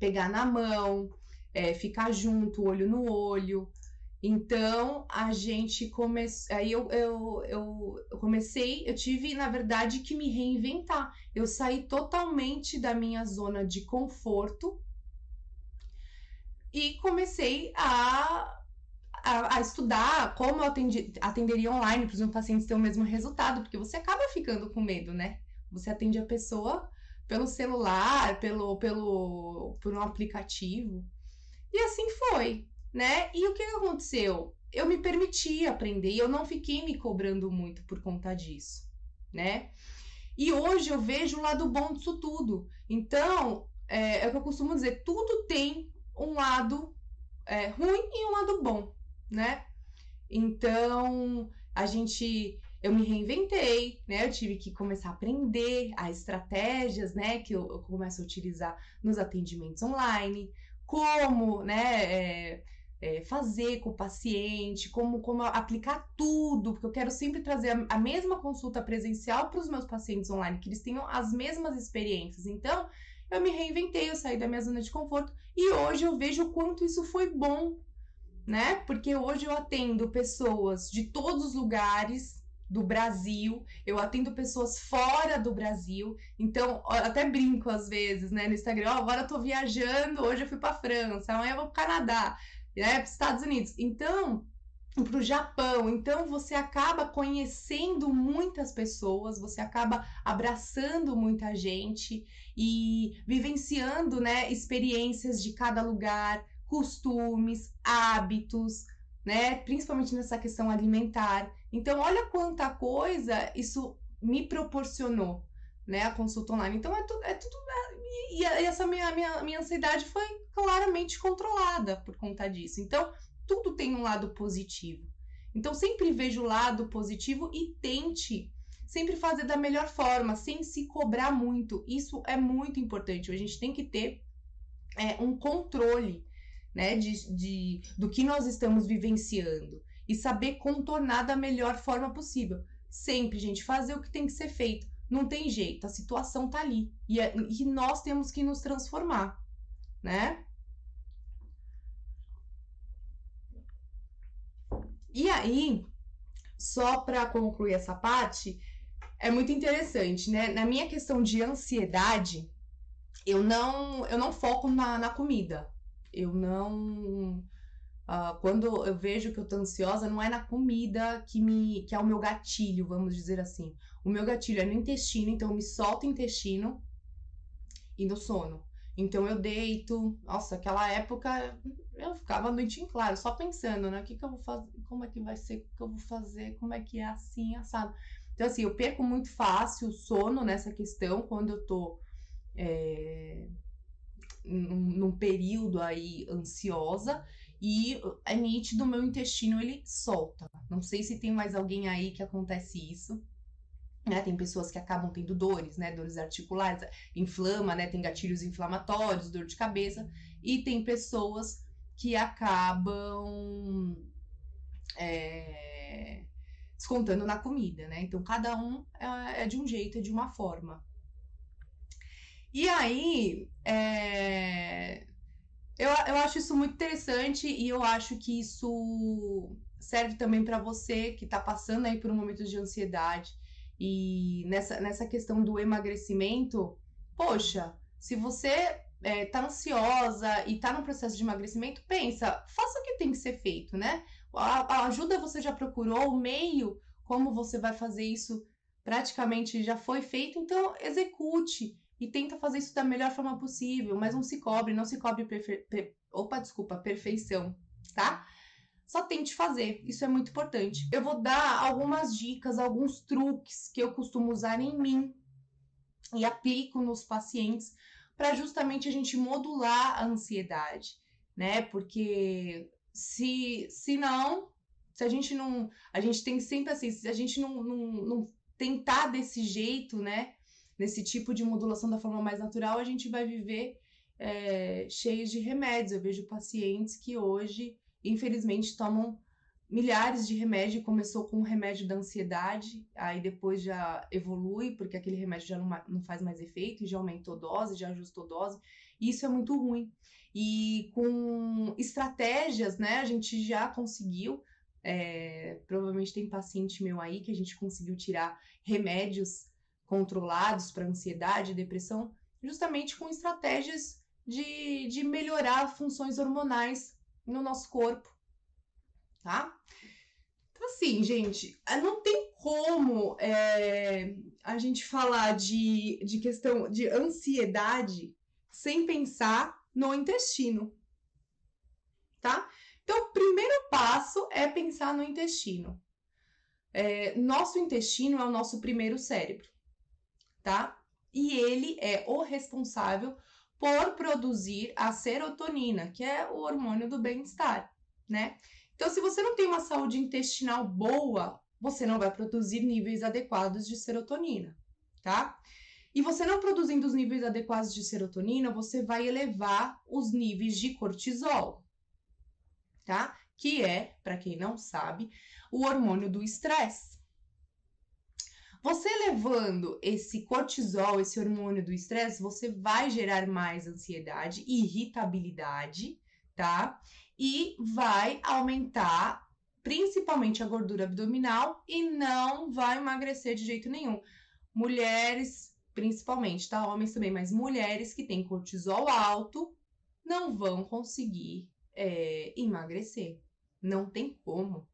pegar na mão, ficar junto, olho no olho. Então, a gente começou. Aí eu comecei, eu tive, na verdade, que me reinventar. Eu saí totalmente da minha zona de conforto e comecei a estudar como eu atenderia online para os meus pacientes ter o mesmo resultado, porque você acaba ficando com medo, né? Você atende a pessoa pelo celular, por um aplicativo. E assim foi, né? E o que aconteceu? Eu me permiti aprender e eu não fiquei me cobrando muito por conta disso, né? E hoje eu vejo o lado bom disso tudo. Então, é o que eu costumo dizer, tudo tem um lado ruim e um lado bom, né? Então, eu me reinventei, né? Eu tive que começar a aprender as estratégias, né? Que eu começo a utilizar nos atendimentos online, como, né? Fazer com o paciente, como aplicar tudo, porque eu quero sempre trazer a mesma consulta presencial para os meus pacientes online, que eles tenham as mesmas experiências. Então, eu me reinventei, eu saí da minha zona de conforto e hoje eu vejo o quanto isso foi bom, né? Porque hoje eu atendo pessoas de todos os lugares do Brasil, eu atendo pessoas fora do Brasil, então até brinco às vezes, né, no Instagram, agora eu tô viajando, hoje eu fui pra França, amanhã eu vou pro Canadá, né, pros Estados Unidos, então, pro Japão, então você acaba conhecendo muitas pessoas, você acaba abraçando muita gente e vivenciando, né, experiências de cada lugar, costumes, hábitos, né? Principalmente nessa questão alimentar. Então, olha quanta coisa isso me proporcionou, né? A consulta online. Então, e essa minha ansiedade foi claramente controlada por conta disso. Então, tudo tem um lado positivo. Então, sempre veja o lado positivo e tente sempre fazer da melhor forma, sem se cobrar muito. Isso é muito importante. A gente tem que ter um controle, né, do que nós estamos vivenciando e saber contornar da melhor forma possível. Sempre, gente, fazer o que tem que ser feito. Não tem jeito, a situação tá ali e nós temos que nos transformar, né? E aí, só para concluir essa parte, é muito interessante, né? Na minha questão de ansiedade, eu não foco na comida. Eu não. Quando eu vejo que eu tô ansiosa, não é na comida que é o meu gatilho, vamos dizer assim. O meu gatilho é no intestino, então eu me solto o intestino e no sono. Então eu deito. Nossa, aquela época eu ficava a noite em claro, só pensando, né? O que que eu vou fazer? Como é que vai ser? O que eu vou fazer? Como é que é assim, assado? Então, assim, eu perco muito fácil o sono nessa questão quando eu tô num período aí ansiosa e é nítido, meu intestino ele solta. Não sei se tem mais alguém aí que acontece isso, né? Tem pessoas que acabam tendo dores, né? Dores articulares, inflama, né? Tem gatilhos inflamatórios, dor de cabeça, e tem pessoas que acabam descontando na comida, né? Então cada um é de um jeito, é de uma forma. E aí, eu acho isso muito interessante e eu acho que isso serve também para você que está passando aí por um momento de ansiedade e nessa questão do emagrecimento, poxa, se você tá ansiosa e tá no processo de emagrecimento, pensa, faça o que tem que ser feito, né? A ajuda você já procurou, o meio, como você vai fazer isso praticamente já foi feito, então execute e tenta fazer isso da melhor forma possível, mas não se cobre, não se cobre perfeição, tá? Só tente fazer, isso é muito importante. Eu vou dar algumas dicas, alguns truques que eu costumo usar em mim e aplico nos pacientes para justamente a gente modular a ansiedade, né? Porque se não, se a gente não, a gente tem sempre assim, se a gente não tentar desse jeito, né? Nesse tipo de modulação da forma mais natural, a gente vai viver cheios de remédios. Eu vejo pacientes que hoje, infelizmente, tomam milhares de remédios. Começou com o remédio da ansiedade, aí depois já evolui, porque aquele remédio já não faz mais efeito, já aumentou dose, já ajustou dose, Isso é muito ruim. E com estratégias, né, a gente já conseguiu, provavelmente tem paciente meu aí que a gente conseguiu tirar remédios controlados para ansiedade e depressão, justamente com estratégias de melhorar funções hormonais no nosso corpo, tá? Então, assim, gente, não tem como a gente falar de questão de ansiedade sem pensar no intestino, tá? Então, o primeiro passo é pensar no intestino. Nosso intestino é o nosso primeiro cérebro, tá? E ele é o responsável por produzir a serotonina, que é o hormônio do bem-estar, né? Então, se você não tem uma saúde intestinal boa, você não vai produzir níveis adequados de serotonina, tá? E você não produzindo os níveis adequados de serotonina, você vai elevar os níveis de cortisol, tá? Que é, para quem não sabe, o hormônio do estresse. Você elevando esse cortisol, esse hormônio do estresse, você vai gerar mais ansiedade, irritabilidade, tá? E vai aumentar principalmente a gordura abdominal e não vai emagrecer de jeito nenhum. Mulheres, principalmente, tá? Homens também, mas mulheres que têm cortisol alto não vão conseguir emagrecer. Não tem como,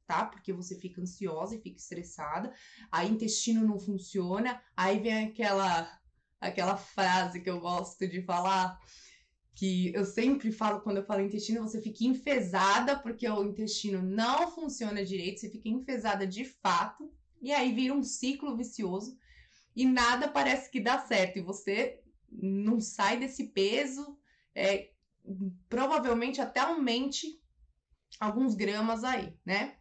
tá? Porque você fica ansiosa e fica estressada, aí intestino não funciona, aí vem aquela frase que eu gosto de falar, que eu sempre falo quando eu falo intestino, você fica enfesada porque o intestino não funciona direito, você fica enfesada de fato, e aí vira um ciclo vicioso e nada parece que dá certo, e você não sai desse peso, provavelmente até aumente alguns gramas aí, né?